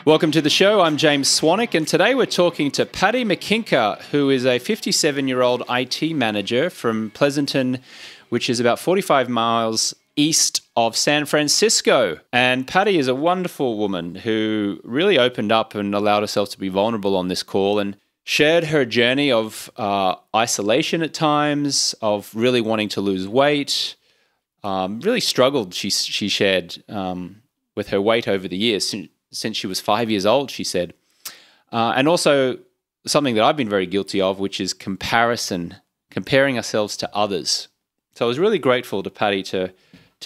Welcome to the show. I'm James Swanwick, and today we're talking to Patty Mikinka, who is a 57-year-old IT manager from Pleasanton, which is about 45 miles east of San Francisco. And Patty is a wonderful woman who really opened up and allowed herself to be vulnerable on this call and shared her journey of isolation at times, of really wanting to lose weight, really struggled, she shared, with her weight over the years. Since she was 5 years old, she said. And also something that I've been very guilty of, which is comparing ourselves to others. So I was really grateful to Patty to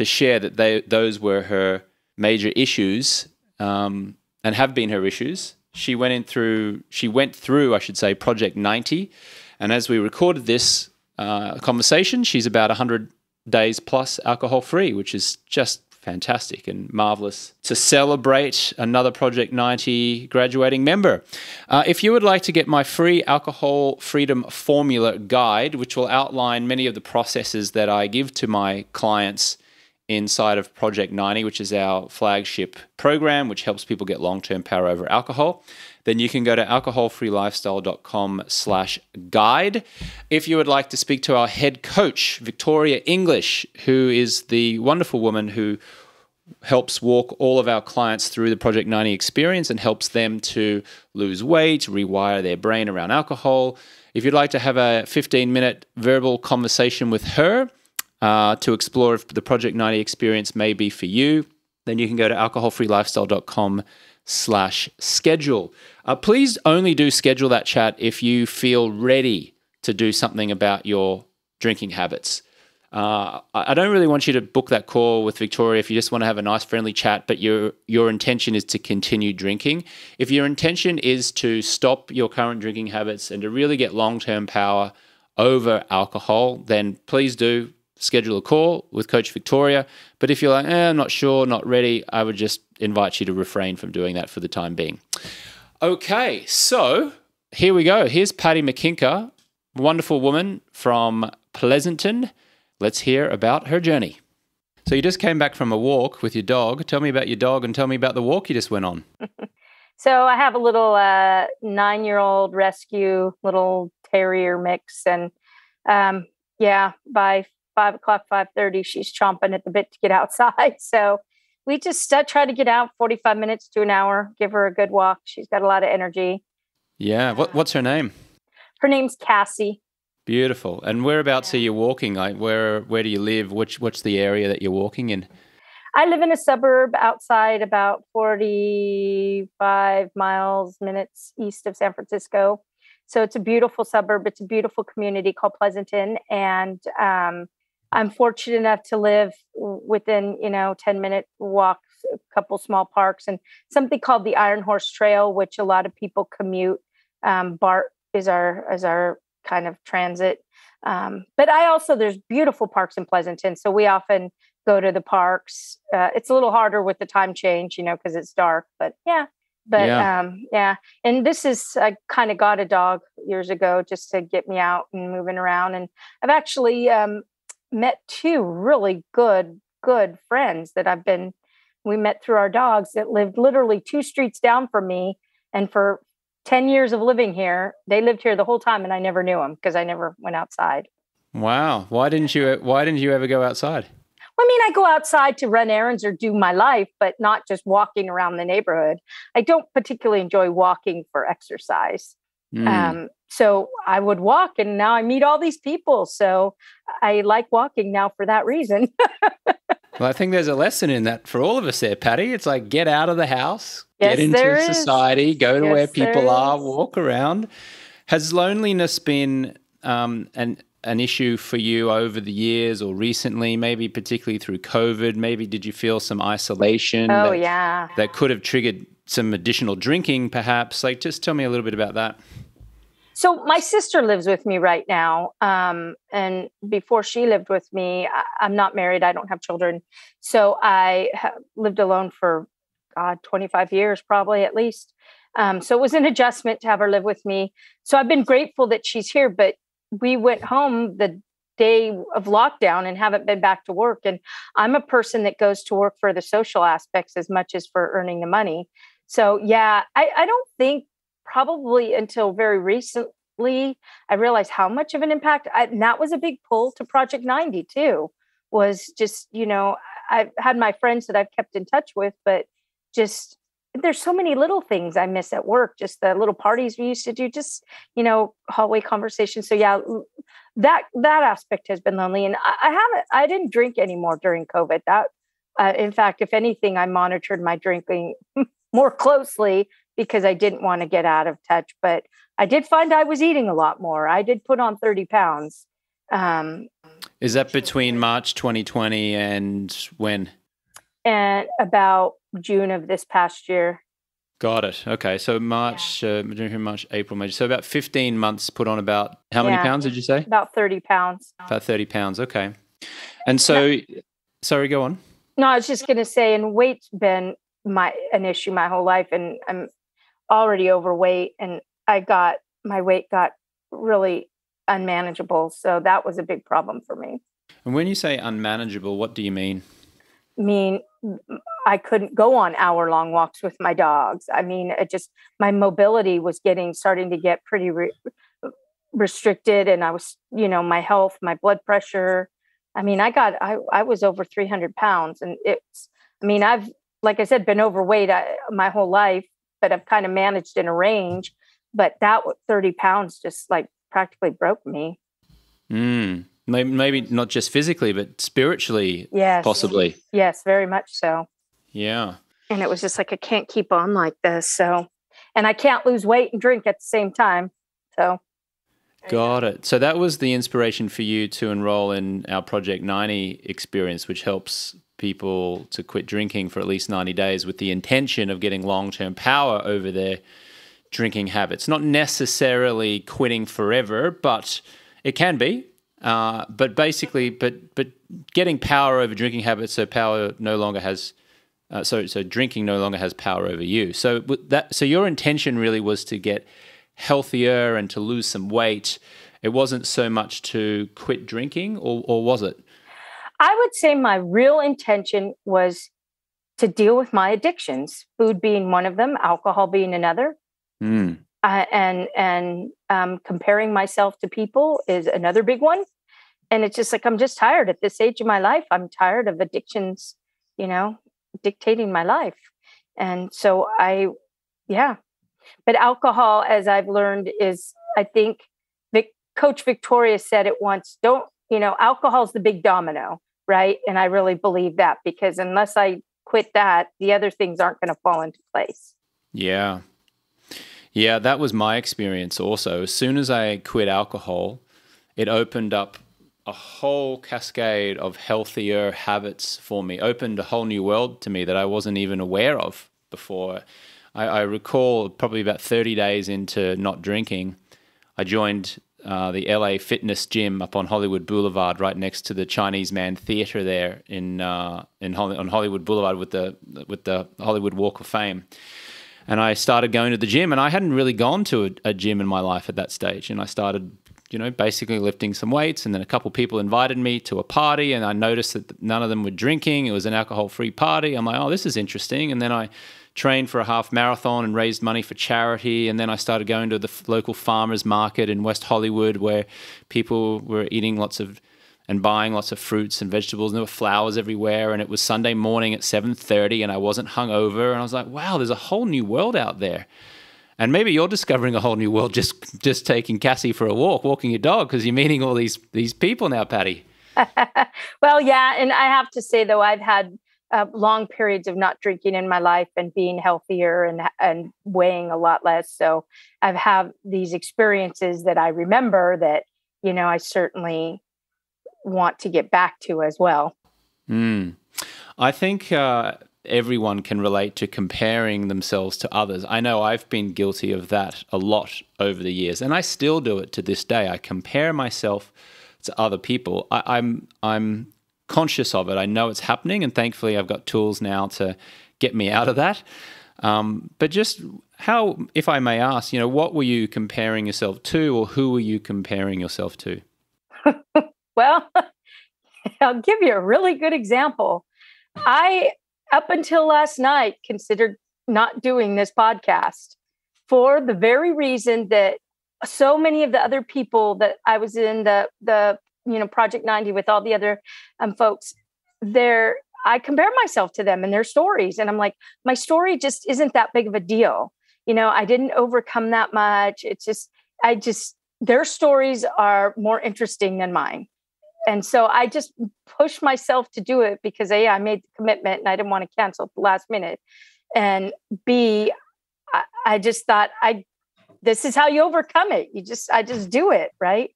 share that those were her major issues and have been her issues. She went through, I should say, Project 90. And as we recorded this conversation, she's about 100 days plus alcohol-free, which is just fantastic and marvelous to celebrate another Project 90 graduating member. If you would like to get my free Alcohol Freedom Formula guide, which will outline many of the processes that I give to my clients inside of Project 90, which is our flagship program, which helps people get long-term power over alcohol, then you can go to alcoholfreelifestyle.com/guide. If you would like to speak to our head coach, Victoria English, who is the wonderful woman who helps walk all of our clients through the Project 90 experience and helps them to lose weight, rewire their brain around alcohol. If you'd like to have a 15-minute verbal conversation with her to explore if the Project 90 experience may be for you, then you can go to alcoholfreelifestyle.com/schedule. Please only do schedule that chat if you feel ready to do something about your drinking habits. I don't really want you to book that call with Victoria if you just want to have a nice friendly chat, but your intention is to continue drinking. If your intention is to stop your current drinking habits and to really get long-term power over alcohol, then please do schedule a call with Coach Victoria. But if you're like, I'm not sure, not ready, I would just invite you to refrain from doing that for the time being. Okay, so here we go. Here's Patty Mikinka, wonderful woman from Pleasanton. Let's hear about her journey. So you just came back from a walk with your dog. Tell me about your dog and tell me about the walk you just went on. So I have a little 9-year-old rescue, little terrier mix. And by 5 o'clock, 5:30, she's chomping at the bit to get outside. So we just try to get out 45 minutes to an hour, give her a good walk. She's got a lot of energy. Yeah. What's her name? Her name's Cassie. Beautiful. And whereabouts are you walking? Like where do you live? What's the area that you're walking in? I live in a suburb outside about 45 minutes east of San Francisco. So it's a beautiful suburb. It's a beautiful community called Pleasanton. And I'm fortunate enough to live within, 10-minute walk, a couple small parks, and something called the Iron Horse Trail, which a lot of people commute. BART is our kind of transit. But there's beautiful parks in Pleasanton. So we often go to the parks. It's a little harder with the time change, because it's dark, but yeah. And this is, I kind of got a dog years ago just to get me out and moving around. And I've actually met two really good friends that we met through our dogs that lived literally 2 streets down from me. And for 10 years of living here, they lived here the whole time and I never knew them because I never went outside. Wow. Why didn't you ever go outside? I mean, I go outside to run errands or do my life, but not just walking around the neighborhood. I don't particularly enjoy walking for exercise. So I would walk and now I meet all these people. So I like walking now for that reason. Well, I think there's a lesson in that for all of us there, Patty. It's like get out of the house, yes, get into society, go to where people are, is. walk around. Has loneliness been an issue for you over the years or recently, maybe particularly through COVID? Maybe did you feel some isolation that could have triggered some additional drinking perhaps? Like just tell me a little bit about that. So my sister lives with me right now. And before she lived with me, I'm not married. I don't have children. So I lived alone for 25 years, probably at least. So it was an adjustment to have her live with me. So I've been grateful that she's here, but we went home the day of lockdown and haven't been back to work. And I'm a person that goes to work for the social aspects as much as for earning the money. So yeah, I don't think probably until very recently I realized how much of an impact and that was a big pull to Project 90 too, was just, I've had my friends that I've kept in touch with, but just there's so many little things I miss at work, just the little parties we used to do, just, hallway conversations. So yeah, that aspect has been lonely. And I didn't drink anymore during COVID. In fact, if anything, I monitored my drinking more closely because I didn't want to get out of touch. But I did find I was eating a lot more. I did put on 30 pounds. Is that between March 2020 and when? And about June of this past year. Got it. Okay. So March, March, April, May. So about 15 months, put on about how many pounds did you say? About 30 pounds. About 30 pounds. Okay. And so, sorry, go on. No, I was just going to say, and weight's been an issue my whole life, and I'm already overweight, and my weight got really unmanageable. So that was a big problem for me. And when you say unmanageable, what do you mean? I mean, I couldn't go on hour-long walks with my dogs. I mean, my mobility was starting to get pretty restricted, and I was, my health, my blood pressure. I mean, I was over 300 pounds, and I've, like I said, been overweight my whole life, but I've kind of managed in a range. But that 30 pounds just like practically broke me. Maybe not just physically, but spiritually, yes. Possibly. Yes, very much so. Yeah. And it was just like, I can't keep on like this. So, and I can't lose weight and drink at the same time. So. Got it. So that was the inspiration for you to enroll in our Project 90 experience, which helps people to quit drinking for at least 90 days with the intention of getting long-term power over their drinking habits. Not necessarily quitting forever, but it can be. But basically, but getting power over drinking habits, so power no longer has, so drinking no longer has power over you. So your intention really was to get healthier and to lose some weight. It wasn't so much to quit drinking, or was it? I would say my real intention was to deal with my addictions, food being one of them, alcohol being another. And comparing myself to people is another big one. And it's just like, I'm just tired at this age of my life. I'm tired of addictions, dictating my life. And so but alcohol, as I've learned, is, I think Coach Victoria said it once, alcohol's the big domino, right? And I really believe that, because unless I quit that, the other things aren't going to fall into place. Yeah. Yeah, that was my experience also. As soon as I quit alcohol, it opened up a whole cascade of healthier habits for me, opened a whole new world to me that I wasn't even aware of before. I recall probably about 30 days into not drinking, I joined the LA Fitness Gym up on Hollywood Boulevard, right next to the Chinese Man Theater there on Hollywood Boulevard with the Hollywood Walk of Fame. And I started going to the gym, and I hadn't really gone to a gym in my life at that stage. And I started, basically lifting some weights, and then a couple people invited me to a party, and I noticed that none of them were drinking. It was an alcohol-free party. I'm like, oh, this is interesting. And then I trained for a half marathon and raised money for charity. And then I started going to the local farmers market in West Hollywood, where people were eating and buying lots of fruits and vegetables, and there were flowers everywhere. And it was Sunday morning at 7:30, and I wasn't hungover. And I was like, wow, there's a whole new world out there. And maybe you're discovering a whole new world just taking Cassie for a walk, walking your dog, because you're meeting all these people now, Patty. Well, yeah. And I have to say, though, I've had long periods of not drinking in my life and being healthier and weighing a lot less. So I've had these experiences that I remember that, I certainly want to get back to as well. I think everyone can relate to comparing themselves to others. I know I've been guilty of that a lot over the years, and I still do it to this day. I compare myself to other people. I'm conscious of it. I know it's happening, and thankfully I've got tools now to get me out of that. But just how, if I may ask, what were you comparing yourself to, or who were you comparing yourself to? Well, I'll give you a really good example. I, up until last night, considered, not doing this podcast for the very reason that so many of the other people that I was in the Project 90 with all the other folks there, I compare myself to them and their stories. And I'm like, my story just isn't that big of a deal. I didn't overcome that much. Their stories are more interesting than mine. And so I just pushed myself to do it because A, I made the commitment and I didn't want to cancel at the last minute. And B, I just thought this is how you overcome it. I just do it. Right.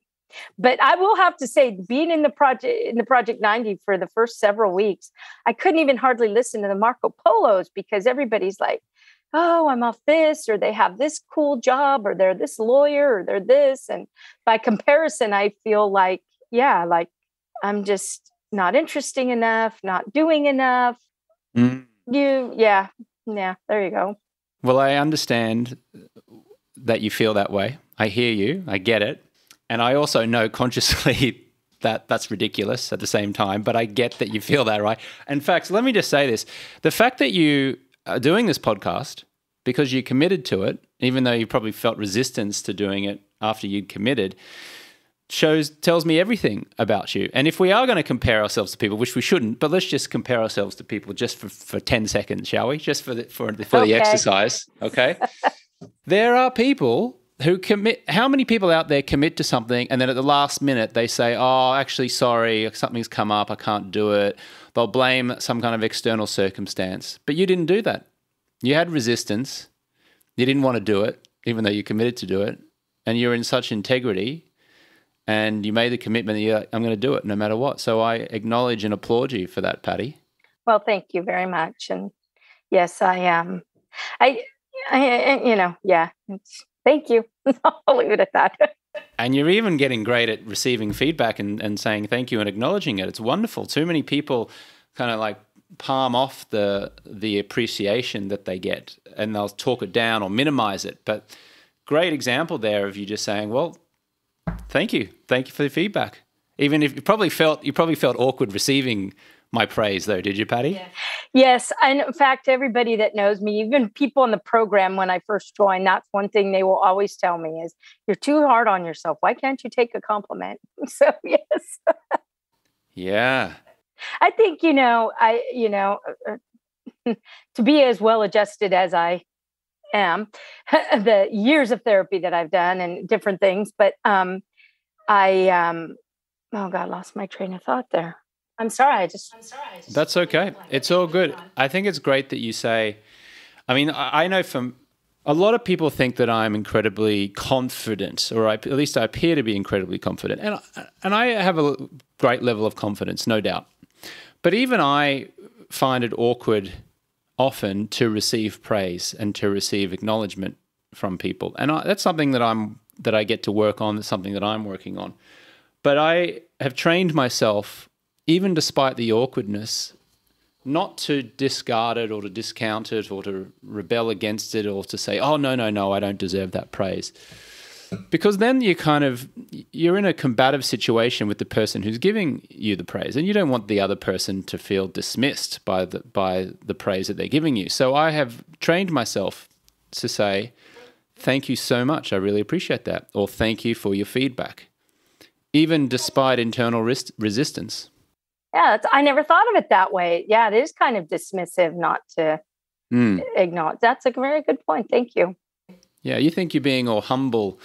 But I will have to say, being in the Project 90 for the first several weeks, I couldn't even hardly listen to the Marco Polos because everybody's like, oh, I'm off this, or they have this cool job, or they're this lawyer, or they're this. And by comparison, I feel like, I'm just not interesting enough, not doing enough. There you go. Well, I understand that you feel that way. I hear you. I get it. And I also know consciously that that's ridiculous at the same time, but I get that you feel that, right? In fact, let me just say this. The fact that you are doing this podcast because you committed to it, even though you probably felt resistance to doing it after you'd committed, tells me everything about you. And if we are going to compare ourselves to people, which we shouldn't, but let's just compare ourselves to people just for 10 seconds, shall we? Just for the exercise, okay? There are people who commit. How many people out there commit to something and then at the last minute they say, oh, actually, sorry, something's come up, I can't do it. They'll blame some kind of external circumstance. But you didn't do that. You had resistance. You didn't want to do it, even though you committed to do it. And you're in such integrity and you made the commitment that you're like, I'm going to do it no matter what. So I acknowledge and applaud you for that, Patty. Well, thank you very much. And yes, I am. Thank you. I'll leave it at that. And you're even getting great at receiving feedback and saying thank you and acknowledging it. It's wonderful. Too many people kind of like palm off the appreciation that they get and they'll talk it down or minimize it. But great example there of you just saying, well, thank you. Thank you for the feedback. Even if you probably felt awkward receiving my praise though, did you, Patty? Yeah. Yes. And in fact, everybody that knows me, even people in the program when I first joined, that's one thing they will always tell me is you're too hard on yourself. Why can't you take a compliment? So yes. Yeah. I think, to be as well adjusted as I am, the years of therapy that I've done and different things, but lost my train of thought there. I'm sorry. That's okay. It's all good. I think it's great that you say, I know from a lot of people think that I'm incredibly confident, or at least I appear to be incredibly confident. And I have a great level of confidence, no doubt. But even I find it awkward often to receive praise and to receive acknowledgement from people. And that's something that I get to work on. That's something that I'm working on. But I have trained myself, even despite the awkwardness, not to discard it or to discount it or to rebel against it or to say, oh, no, I don't deserve that praise. Because then you're in a combative situation with the person who's giving you the praise, and you don't want the other person to feel dismissed by the praise that they're giving you. So I have trained myself to say, thank you so much, I really appreciate that, or thank you for your feedback, even despite internal resistance. Yeah, I never thought of it that way. Yeah, it is kind of dismissive not to acknowledge. That's a very good point. Thank you. Yeah, you think you're being all humble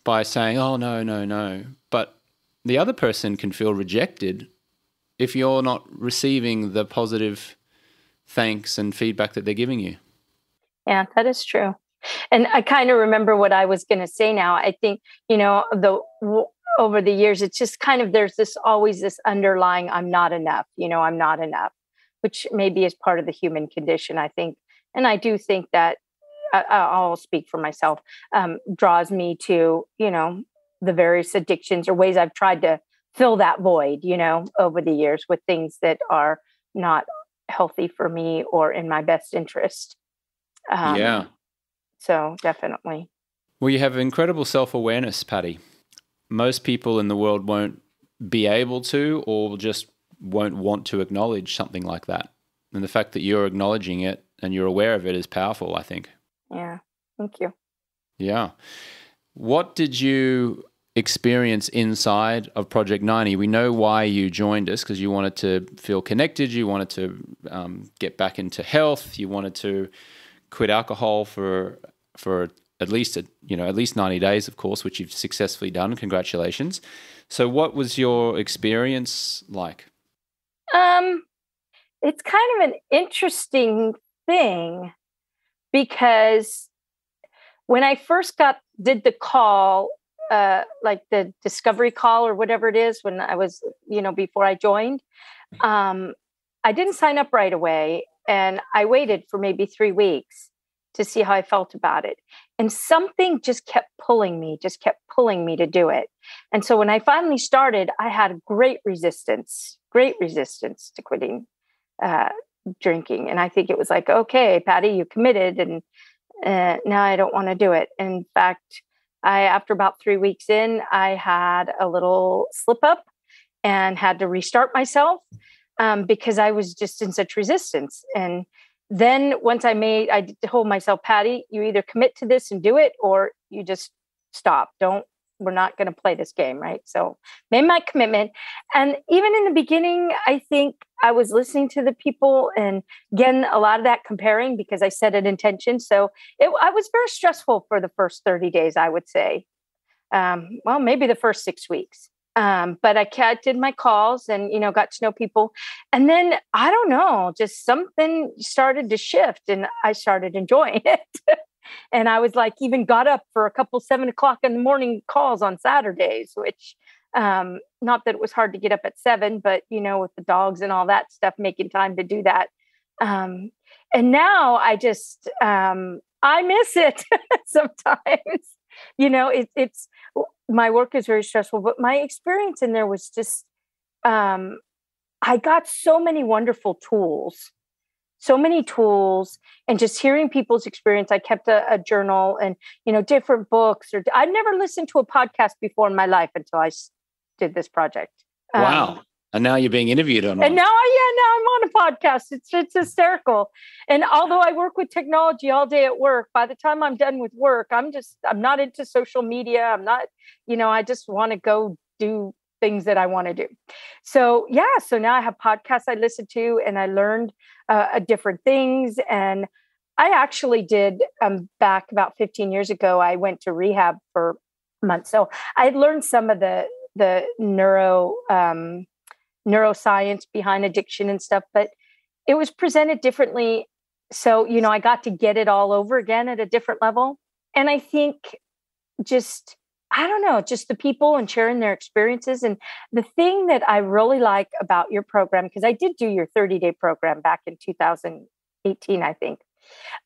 by saying, oh, no. But the other person can feel rejected if you're not receiving the positive thanks and feedback that they're giving you. Yeah, that is true. And I kind of remember what I was going to say now. I think, over the years, it's just kind of, there's always this underlying, I'm not enough, which maybe is part of the human condition, I think. And I do think that I'll speak for myself, draws me to, the various addictions or ways I've tried to fill that void, over the years with things that are not healthy for me or in my best interest. Yeah. So definitely. Well, you have incredible self-awareness, Patty. Most people in the world won't be able to or just won't want to acknowledge something like that. And the fact that you're acknowledging it and you're aware of it is powerful, I think. Yeah. Thank you. Yeah. What did you experience inside of Project 90? We know why you joined us, because you wanted to feel connected. You wanted to get back into health. You wanted to quit alcohol for at least 90 days, of course, which you've successfully done. Congratulations. So what was your experience like? It's kind of an interesting thing, because when I first did the call, like the discovery call or whatever it is, when I was, before I joined, I didn't sign up right away, and I waited for maybe 3 weeks to see how I felt about it. And something just kept pulling me to do it. And so when I finally started, I had great resistance to quitting drinking. And I think it was like, okay, Patty, you committed, and now I don't want to do it. In fact, after about 3 weeks in, I had a little slip up and had to restart myself because I was just in such resistance. And then once I told myself, Patty, you either commit to this and do it, or you just stop. We're not going to play this game, right? So made my commitment. And even in the beginning, I think I was listening to the people, and again, a lot of that comparing, because I set an intention. So I was very stressful for the first 30 days, I would say. Maybe the first 6 weeks. But I did my calls and, got to know people. And then, I don't know, just something started to shift, and I started enjoying it. And I was like, even got up for a couple 7 o'clock in the morning calls on Saturdays, which, not that it was hard to get up at 7, but, with the dogs and all that stuff, making time to do that. And now I just, I miss it sometimes. It's my work is very stressful, but my experience in there was just, I got so many wonderful tools, and just hearing people's experience. I kept a journal and, different books, I'd never listened to a podcast before in my life until I did this project. Wow. And now you're being interviewed on one. And now I'm on a podcast. It's hysterical. And although I work with technology all day at work, by the time I'm done with work, I'm not into social media. I'm not, I just want to go do things that I want to do. So now I have podcasts I listen to, and I learned different things. And I actually did, back about 15 years ago, I went to rehab for months. So I learned some of the neuroscience behind addiction and stuff, but it was presented differently. So, I got to get it all over again at a different level. And I think just the people and sharing their experiences. And the thing that I really like about your program, because I did do your 30-day program back in 2018, I think,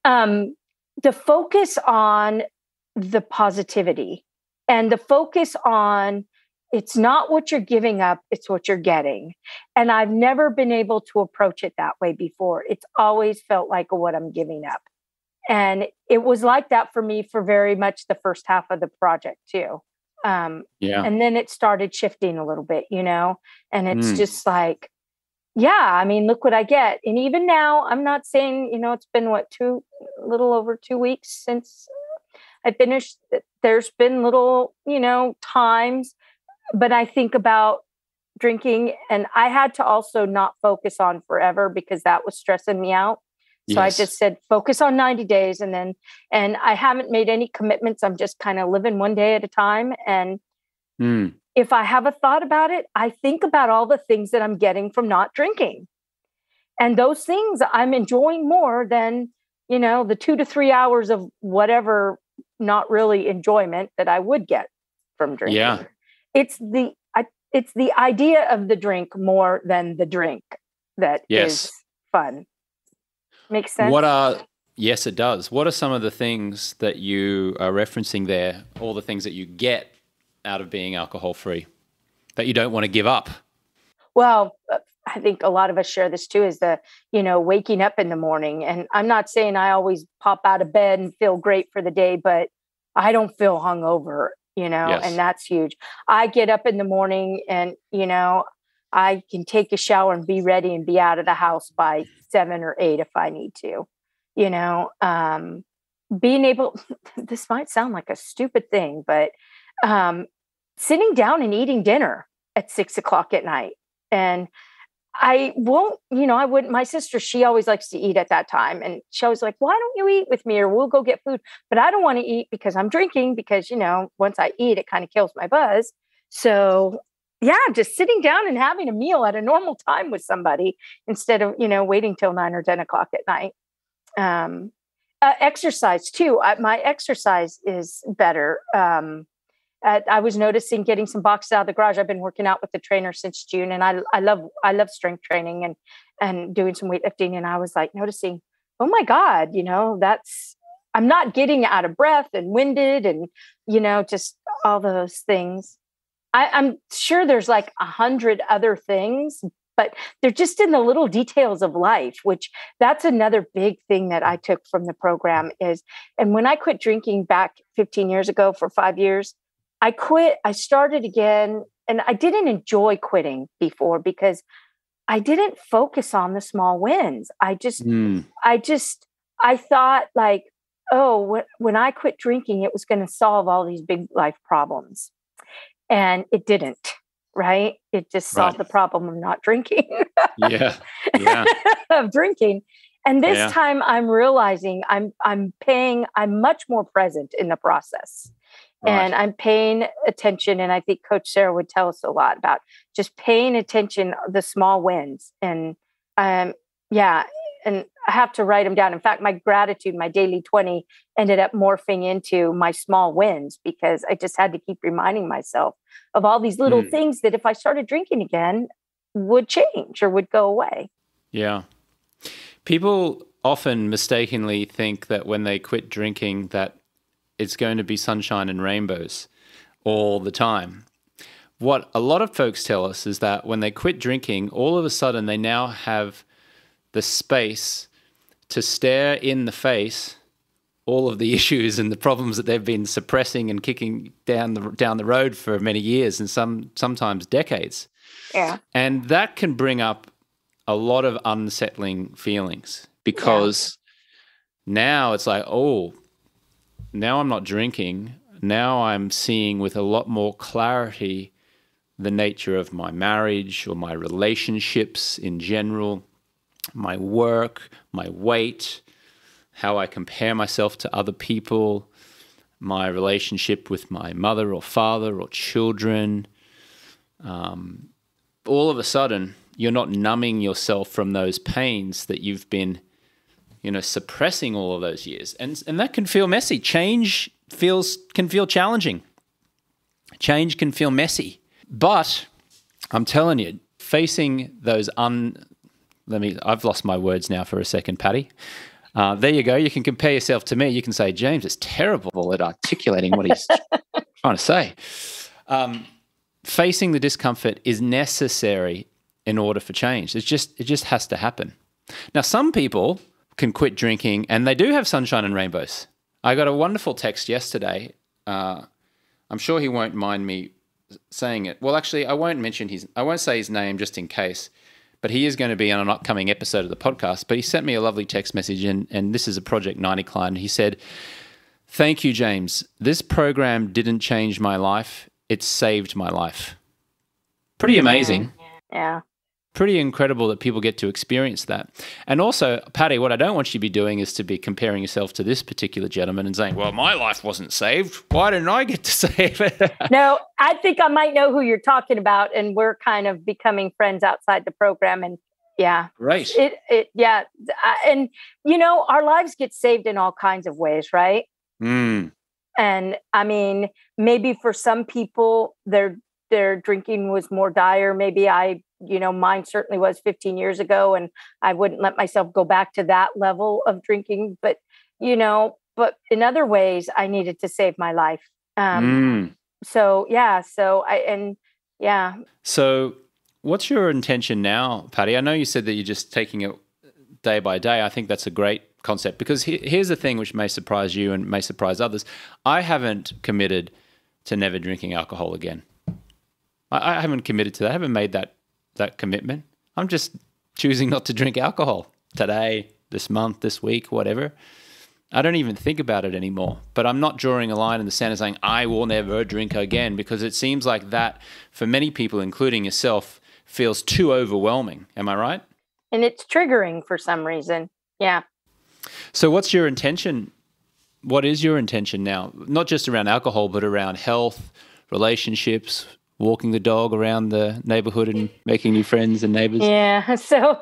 the focus on the positivity and the focus on, it's not what you're giving up, it's what you're getting. And I've never been able to approach it that way before. It's always felt like what I'm giving up. And it was like that for me for very much the first half of the project too. And then it started shifting a little bit, and it's just like, look what I get. And even now, I'm not saying, it's been a little over 2 weeks since I finished. There's been little, times, but I think about drinking, and I had to also not focus on forever, because that was stressing me out. So yes. I just said, focus on 90 days. And I haven't made any commitments. I'm just kind of living one day at a time. And if I have a thought about it, I think about all the things that I'm getting from not drinking. And those things I'm enjoying more than, the 2 to 3 hours of whatever, not really enjoyment that I would get from drinking. Yeah. It's the idea of the drink more than the drink that is fun. Makes sense? Yes, it does. What are some of the things that you are referencing there, all the things that you get out of being alcohol-free that you don't want to give up? Well, I think a lot of us share this too, is the, waking up in the morning. And I'm not saying I always pop out of bed and feel great for the day, but I don't feel hungover, yes. And that's huge. I get up in the morning and, I can take a shower and be ready and be out of the house by 7 or 8 if I need to. you know, being able, this might sound like a stupid thing, but sitting down and eating dinner at 6 o'clock at night. And I won't, I wouldn't, my sister, she always likes to eat at that time. And she always like, why don't you eat with me or we'll go get food? But I don't want to eat because I'm drinking because, once I eat, it kind of kills my buzz. So yeah, just sitting down and having a meal at a normal time with somebody instead of, waiting till 9 or 10 o'clock at night. Exercise too. My exercise is better. I was noticing getting some boxes out of the garage. I've been working out with the trainer since June, and I love strength training and doing some weightlifting. And I was like noticing, oh my God, I'm not getting out of breath and winded and, just all those things. I'm sure there's like 100 other things, but they're just in the little details of life, which that's another big thing that I took from the program and when I quit drinking back 15 years ago for 5 years, I quit, I started again, and I didn't enjoy quitting before because I didn't focus on the small wins. I thought like, oh, when I quit drinking, it was going to solve all these big life problems. And it didn't, right? It just solved the problem of not drinking. Yeah. Of drinking. And this time I'm realizing I'm much more present in the process. Right. And I'm paying attention. And I think Coach Sarah would tell us a lot about just paying attention, the small wins. And and I have to write them down. In fact, my gratitude, my daily 20 ended up morphing into my small wins because I just had to keep reminding myself of all these little things that if I started drinking again would change or would go away. Yeah. People often mistakenly think that when they quit drinking that it's going to be sunshine and rainbows all the time. What a lot of folks tell us is that when they quit drinking, all of a sudden they now have the space to stare in the face all of the issues and the problems that they've been suppressing and kicking down the road for many years and sometimes decades. Yeah. And that can bring up a lot of unsettling feelings because now it's like, oh, now I'm not drinking. Now I'm seeing with a lot more clarity the nature of my marriage or my relationships in general, my work, my weight, how I compare myself to other people, my relationship with my mother or father or children. All of a sudden, you're not numbing yourself from those pains that you've been, suppressing all of those years. And that can feel messy. Change can feel challenging. Change can feel messy. But I'm telling you, facing those I've lost my words now for a second, Patty. There you go. You can compare yourself to me. You can say, James is terrible at articulating what he's trying to say. Facing the discomfort is necessary in order for change. It just has to happen. Now, some people can quit drinking and they do have sunshine and rainbows. I got a wonderful text yesterday. I'm sure he won't mind me saying it. Well, actually, I won't say his name just in case. But he is going to be on an upcoming episode of the podcast. But he sent me a lovely text message, and this is a Project 90 client. He said, "Thank you, James. This program didn't change my life. It saved my life." Pretty amazing. Yeah. Pretty incredible that people get to experience that. And also, Patty, what I don't want you to be doing is to be comparing yourself to this particular gentleman and saying, well, my life wasn't saved. Why didn't I get to save it? No, I think I might know who you're talking about. And we're kind of becoming friends outside the program. And yeah. Right. And, our lives get saved in all kinds of ways, right? Mm. And I mean, maybe for some people, their drinking was more dire. Maybe mine certainly was 15 years ago, and I wouldn't let myself go back to that level of drinking. But in other ways, I needed to save my life. So what's your intention now, Patty? I know you said that you're just taking it day by day. I think that's a great concept because here's the thing which may surprise you and may surprise others. I haven't committed to never drinking alcohol again. I haven't committed to that. I haven't made that commitment. I'm just choosing not to drink alcohol today, this month, this week, whatever. I don't even think about it anymore. But I'm not drawing a line in the sand and saying, I will never drink again, because it seems like that, for many people, including yourself, feels too overwhelming. Am I right? And it's triggering for some reason. Yeah. So what's your intention? What is your intention now? Not just around alcohol, but around health, relationships, walking the dog around the neighborhood and making new friends and neighbors? Yeah. So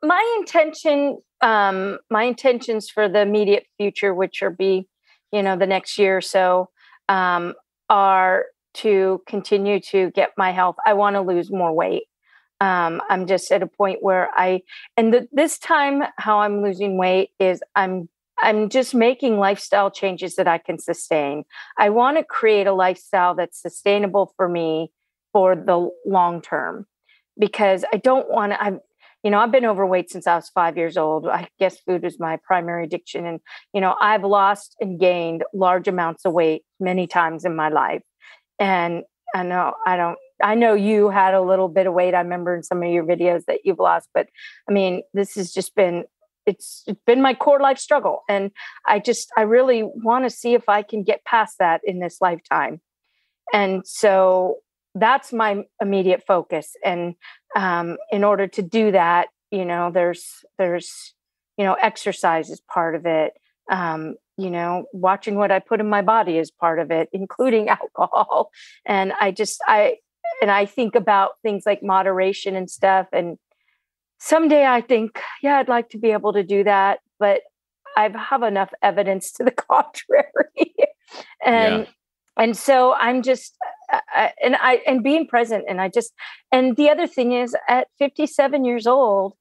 my intentions for the immediate future, which will be, the next year or so, are to continue to get my health. I want to lose more weight. I'm just at a point where this time how I'm losing weight is I'm just making lifestyle changes that I can sustain. I want to create a lifestyle that's sustainable for me for the long term, because I don't want to, I've been overweight since I was 5 years old. I guess food is my primary addiction. And, I've lost and gained large amounts of weight many times in my life. And I know you had a little bit of weight. I remember in some of your videos that you've lost, but this has just been, it's been my core life struggle. And I really want to see if I can get past that in this lifetime. And so that's my immediate focus. And in order to do that, there's exercise is part of it. Watching what I put in my body is part of it, including alcohol. And I think about things like moderation and stuff. And someday I think, I'd like to be able to do that, but I have enough evidence to the contrary. And so I'm just, and being present. And the other thing is, at 57 years old,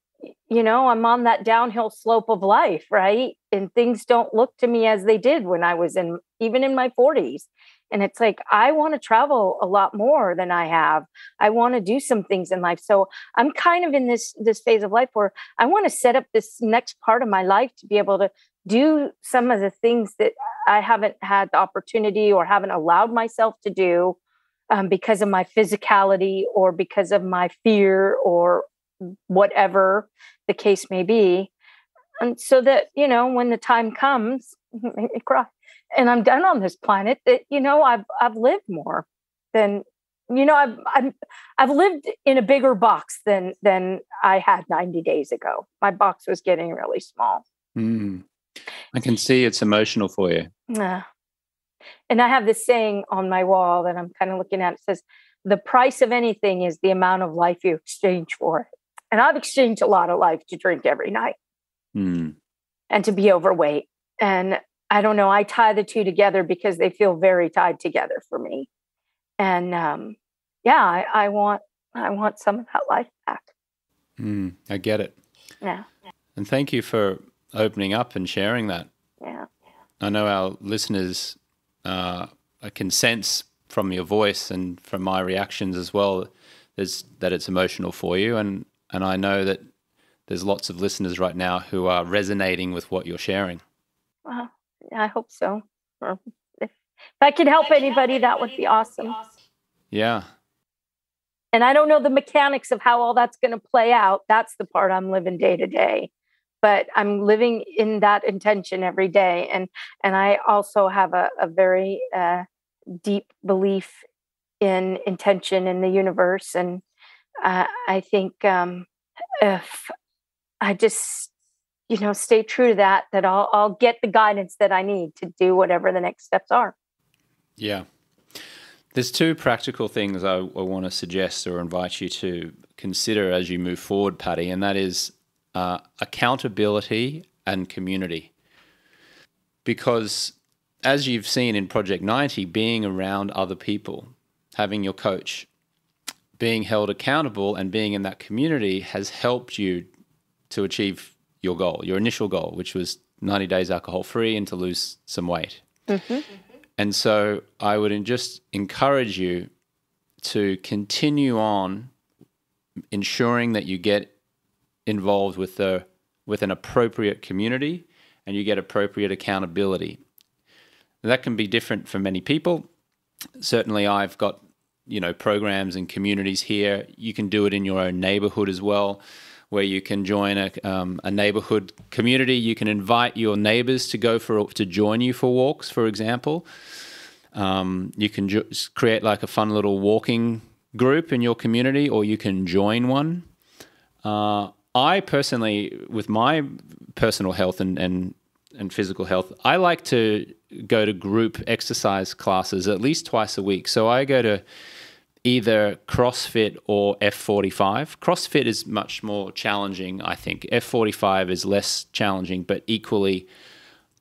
I'm on that downhill slope of life, right? And things don't look to me as they did when I was even in my 40s. And it's like, I want to travel a lot more than I have. I want to do some things in life. So I'm kind of in this phase of life where I want to set up this next part of my life to be able to do some of the things that I haven't had the opportunity or haven't allowed myself to do because of my physicality or because of my fear or whatever the case may be. And so that, when the time comes, make me cry, and I'm done on this planet, that, I've lived more than, I've lived in a bigger box than I had 90 days ago. My box was getting really small. I can see it's emotional for you. And I have this saying on my wall that I'm kind of looking at. It says, the price of anything is the amount of life you exchange for it. And I've exchanged a lot of life to drink every night and to be overweight. And I don't know, I tie the two together because they feel very tied together for me. And I want some of that life back. I get it. Yeah. And thank you for opening up and sharing that. Yeah. I know our listeners can sense from your voice and from my reactions as well that it's emotional for you. And I know that there's lots of listeners right now who are resonating with what you're sharing. Well, I hope so. If I could help anybody, that would be awesome. Yeah. And I don't know the mechanics of how all that's going to play out. That's the part I'm living day to day. But I'm living in that intention every day. And I also have a very deep belief in intention in the universe. And I think if I just, stay true to that I'll get the guidance that I need to do whatever the next steps are. Yeah. There's two practical things I want to suggest or invite you to consider as you move forward, Patty, and that is accountability and community. Because as you've seen in Project 90, being around other people, having your coach, being held accountable and being in that community has helped you to achieve your goal, your initial goal, which was 90 days alcohol-free and to lose some weight. Mm-hmm. And so I would just encourage you to continue on ensuring that you get involved with an appropriate community and you get appropriate accountability. That can be different for many people. Certainly I've got, programs and communities here. You can do it in your own neighborhood as well. where you can join a neighborhood community. You can invite your neighbors to to join you for walks, for example. You can create like a fun little walking group in your community, or you can join one. I personally, with my personal health and physical health, I like to go to group exercise classes at least twice a week. So I go to either CrossFit or F45. CrossFit is much more challenging, I think. F45 is less challenging, but equally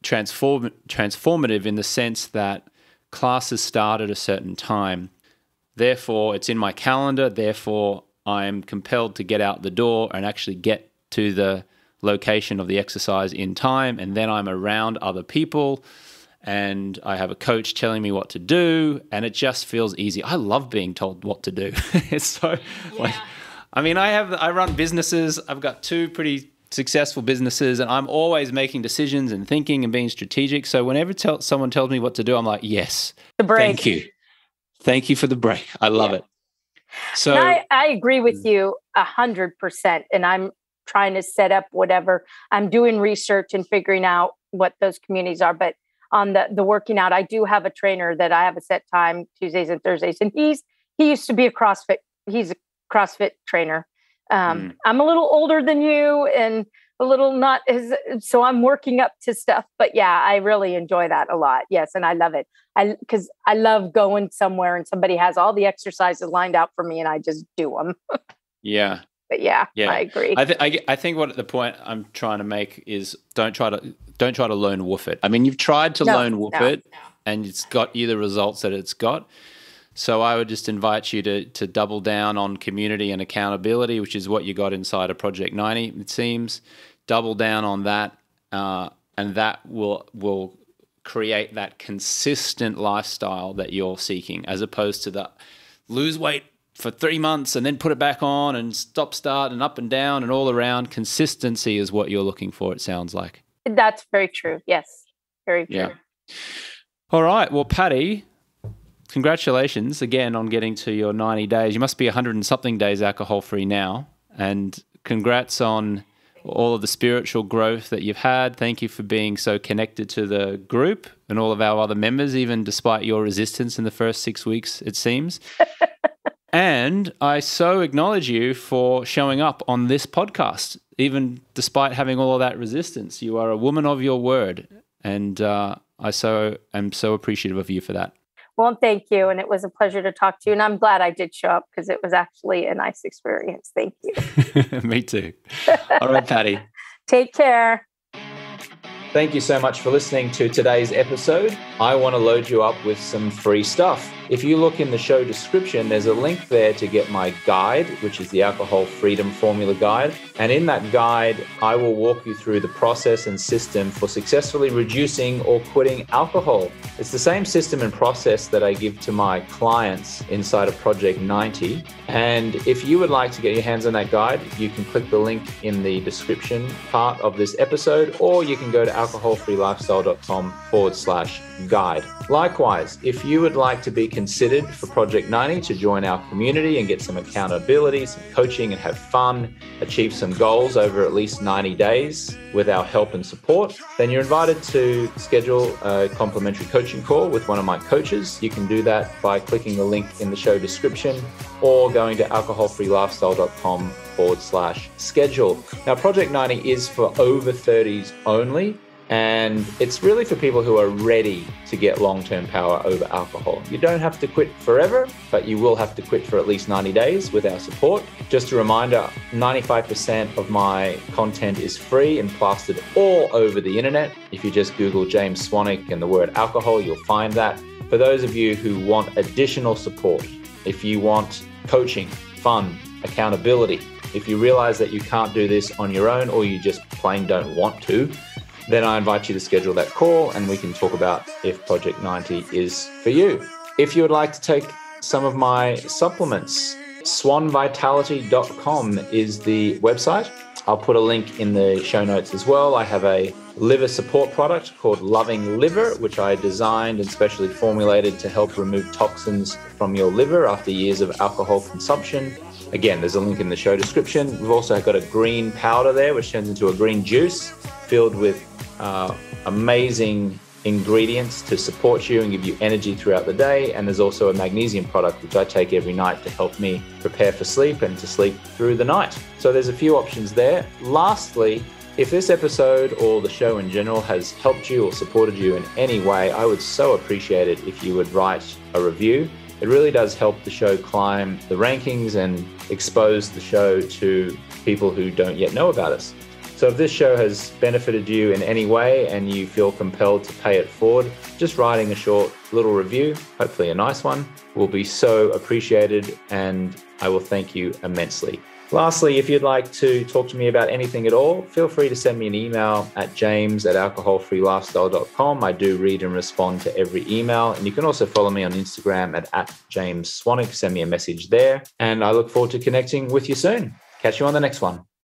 transformative in the sense that classes start at a certain time. Therefore, it's in my calendar. Therefore, I'm compelled to get out the door and actually get to the location of the exercise in time. And then I'm around other people and I have a coach telling me what to do, and it just feels easy. I love being told what to do. It's so like, I mean, I run businesses. I've got 2 pretty successful businesses, and I'm always making decisions and thinking and being strategic. So whenever someone tells me what to do, I'm like, yes, the break. Thank you for the break. I love it. So I agree with you 100%. And I'm trying to set up whatever. I'm doing research and figuring out what those communities are. But on the working out, I do have a trainer that I have a set time, Tuesdays and Thursdays. And he used to be he's a CrossFit trainer. I'm a little older than you and a little not as, so I'm working up to stuff, but yeah, I really enjoy that a lot. Yes. And I love it. Because I love going somewhere and somebody has all the exercises lined out for me and I just do them. Yeah. But yeah, I agree. I think what the point I'm trying to make is don't try to lone wolf it. I mean, you've tried to lone wolf it and it's got you the results that it's got. So I would just invite you to double down on community and accountability, which is what you got inside of Project 90, it seems. Double down on that, and that will create that consistent lifestyle that you're seeking, as opposed to the lose weight for 3 months and then put it back on and start and up and down and all around. Consistency is what you're looking for, it sounds like. That's very true. Yes, very true. Yeah. All right. Well, Patty, congratulations again on getting to your 90 days. You must be 100 and something days alcohol-free now. And congrats on all of the spiritual growth that you've had. Thank you for being so connected to the group and all of our other members, even despite your resistance in the first 6 weeks, it seems. And I so acknowledge you for showing up on this podcast, even despite having all of that resistance. You are a woman of your word. And I am so appreciative of you for that. Well, thank you. And it was a pleasure to talk to you. And I'm glad I did show up because it was actually a nice experience. Thank you. Me too. All right, Patty. Take care. Thank you so much for listening to today's episode. I want to load you up with some free stuff. If you look in the show description, there's a link there to get my guide, which is the Alcohol Freedom Formula Guide. And in that guide, I will walk you through the process and system for successfully reducing or quitting alcohol. It's the same system and process that I give to my clients inside of Project 90. And if you would like to get your hands on that guide, you can click the link in the description part of this episode, or you can go to alcoholfreelifestyle.com/guide. Likewise, if you would like to be considered for Project 90 to join our community and get some accountability, some coaching, and have fun, achieve some goals over at least 90 days with our help and support, then you're invited to schedule a complimentary coaching call with one of my coaches. You can do that by clicking the link in the show description or going to alcoholfreelifestyle.com/schedule. Now, Project 90 is for over 30s only. And it's really for people who are ready to get long-term power over alcohol. You don't have to quit forever, but you will have to quit for at least 90 days with our support. Just a reminder, 95% of my content is free and plastered all over the internet. If you just Google James Swanwick and the word alcohol, you'll find that. For those of you who want additional support, if you want coaching, fun, accountability, if you realize that you can't do this on your own or you just plain don't want to, then I invite you to schedule that call and we can talk about if Project 90 is for you. If you would like to take some of my supplements, swanvitality.com is the website. I'll put a link in the show notes as well. I have a liver support product called Loving Liver, which I designed and specially formulated to help remove toxins from your liver after years of alcohol consumption. Again, there's a link in the show description. We've also got a green powder there, which turns into a green juice filled with amazing ingredients to support you and give you energy throughout the day. And there's also a magnesium product, which I take every night to help me prepare for sleep and to sleep through the night. So there's a few options there. Lastly, if this episode or the show in general has helped you or supported you in any way, I would so appreciate it if you would write a review. It really does help the show climb the rankings and expose the show to people who don't yet know about us. So if this show has benefited you in any way and you feel compelled to pay it forward, just writing a short little review, hopefully a nice one, will be so appreciated, and I will thank you immensely. Lastly, if you'd like to talk to me about anything at all, feel free to send me an email at james@alcoholfreelifestyle.com. I do read and respond to every email. And you can also follow me on Instagram at @JamesSwanwick. Send me a message there. And I look forward to connecting with you soon. Catch you on the next one.